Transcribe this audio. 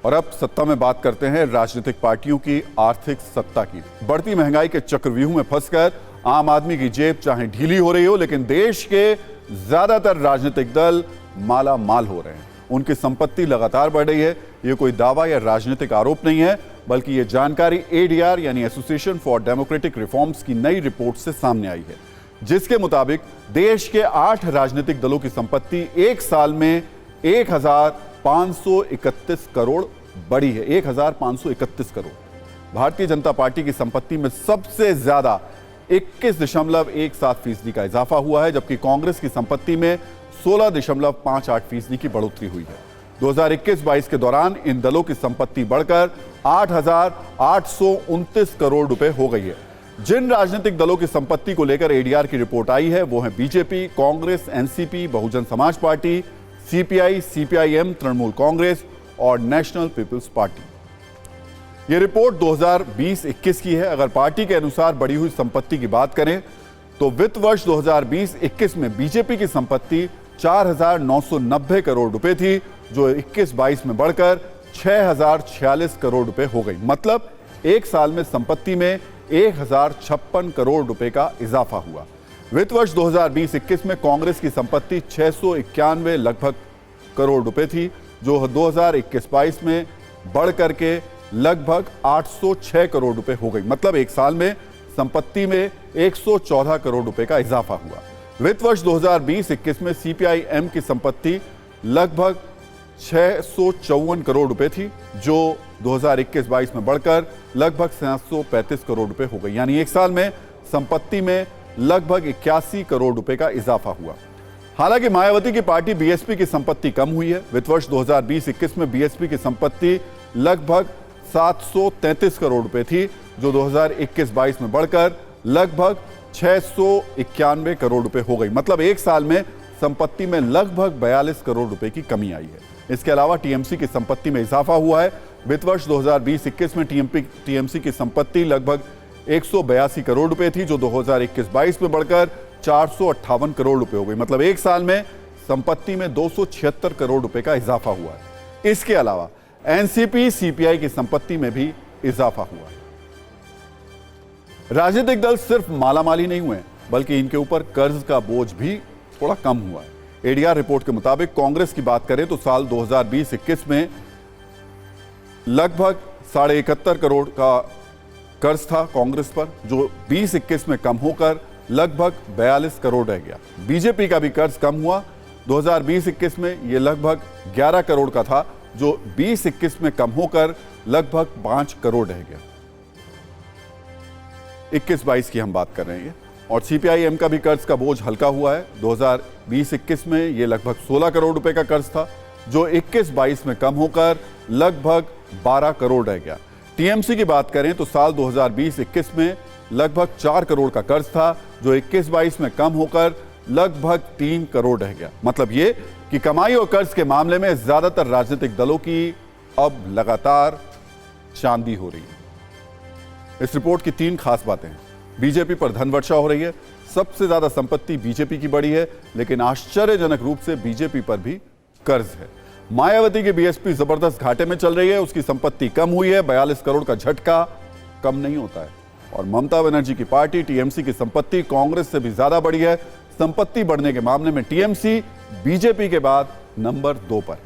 और अब सत्ता में बात करते हैं राजनीतिक पार्टियों की आर्थिक सत्ता की। बढ़ती महंगाई के चक्रव्यूह में फंसकर आम आदमी की जेब चाहे ढीली हो रही हो, लेकिन देश के ज्यादातर राजनीतिक दल माला माल हो रहे हैं। उनकी संपत्ति लगातार बढ़ रही है। ये कोई दावा या राजनीतिक आरोप नहीं है, बल्कि ये जानकारी एडीआर यानी एसोसिएशन फॉर डेमोक्रेटिक रिफॉर्म्स की नई रिपोर्ट से सामने आई है, जिसके मुताबिक देश के 8 राजनीतिक दलों की संपत्ति एक साल में 1531 करोड़ बढ़ी है। 1531 करोड़। भारतीय जनता पार्टी की संपत्ति में सबसे ज्यादा 21.17% का इजाफा हुआ है, जबकि कांग्रेस की संपत्ति में 16.58% की बढ़ोतरी हुई है। 2021-22 के दौरान इन दलों की संपत्ति बढ़कर 8,829 करोड़ रुपए हो गई है। जिन राजनीतिक दलों की संपत्ति को लेकर एडीआर की रिपोर्ट आई है वो है BJP, Congress, NCP, Bahujan Samaj party, CPI, CPIM, Trinamool Congress और नेशनल पीपल्स पार्टी। यह रिपोर्ट 2020-21 की है। अगर पार्टी के अनुसार बढ़ी हुई संपत्ति की बात करें तो वित्त वर्ष 2020-21 में बीजेपी की संपत्ति 4,990 करोड़ रुपए थी, जो 21-22 में बढ़कर 6,046 करोड़ रुपए हो गई। मतलब एक साल में संपत्ति में 1,056 करोड़ रुपए का इजाफा हुआ। वित्त वर्ष 2020-21 में कांग्रेस की संपत्ति 691 लगभग करोड़ रुपए थी, जो 2021-22 में बढ़ करके लगभग 806 करोड़ रुपए हो गई। मतलब एक साल में संपत्ति में 114 करोड़ रुपए का इजाफा हुआ। वित्त वर्ष 2020-21 में सीपीआईएम की संपत्ति लगभग 654 करोड़ रुपए थी, जो 2021-22 में बढ़कर लगभग 735 करोड़ रुपए हो गई। यानी एक साल में संपत्ति में लगभग 81 करोड़ रुपए का इजाफा हुआ। हालांकि मायावती की पार्टी बीएसपी की संपत्ति कम हुई है। वित्त वर्ष 2020-21 में बीएसपी की संपत्ति लगभग 733 करोड़ रुपए थी, जो 2021-22 में बढ़कर लगभग 691 करोड़ रुपए हो गई। मतलब एक साल में संपत्ति में लगभग 42 करोड़ रुपए की कमी आई है। इसके अलावा टीएमसी की संपत्ति में इजाफा हुआ है। वित्त वर्ष 2020-21 में टीएमसी की संपत्ति लगभग 182 करोड़ रुपए थी, जो 2021-22 में बढ़कर 458 करोड़ रुपए हो गई। मतलब एक साल में संपत्ति में 276 करोड़ रुपए का इजाफा हुआ है। इसके अलावा एनसीपी, सीपीआई की संपत्ति में भी इजाफा हुआ है। राजनीतिक दल सिर्फ मालामाली नहीं हुए, बल्कि इनके ऊपर कर्ज का बोझ भी थोड़ा कम हुआ है। एडीआर रिपोर्ट के मुताबिक कांग्रेस की बात करें तो साल 2020-21 में लगभग 71.5 करोड़ का कर्ज था कांग्रेस पर, जो 20-21 में कम होकर लगभग 42 करोड़ रह गया। बीजेपी का भी कर्ज कम हुआ। 2020-21 में यह लगभग 11 करोड़ का था, जो 20-21 में कम होकर लगभग 5 करोड़ रह गया। 21-22 की हम बात कर रहे हैं। और सीपीआईएम का भी कर्ज का बोझ हल्का हुआ है। 2020-21 में यह लगभग 16 करोड़ रुपए का कर्ज था, जो 21-22 में कम होकर लगभग 12 करोड़ रह गया। टीएमसी की बात करें तो साल 2020-21 में लगभग 4 करोड़ का कर्ज था, जो 21-22 में कम होकर लगभग 3 करोड़ रह गया। मतलब ये कि कमाई और कर्ज के मामले में ज्यादातर राजनीतिक दलों की अब लगातार चांदी हो रही है। इस रिपोर्ट की 3 खास बातें हैं। बीजेपी पर धन वर्षा हो रही है। सबसे ज्यादा संपत्ति बीजेपी की बढ़ी है, लेकिन आश्चर्यजनक रूप से बीजेपी पर भी कर्ज है। मायावती की बीएसपी जबरदस्त घाटे में चल रही है। उसकी संपत्ति कम हुई है। 42 करोड़ का झटका कम नहीं होता है। और ममता बनर्जी की पार्टी टीएमसी की संपत्ति कांग्रेस से भी ज्यादा बढ़ी है। संपत्ति बढ़ने के मामले में टीएमसी बीजेपी के बाद नंबर 2 पर।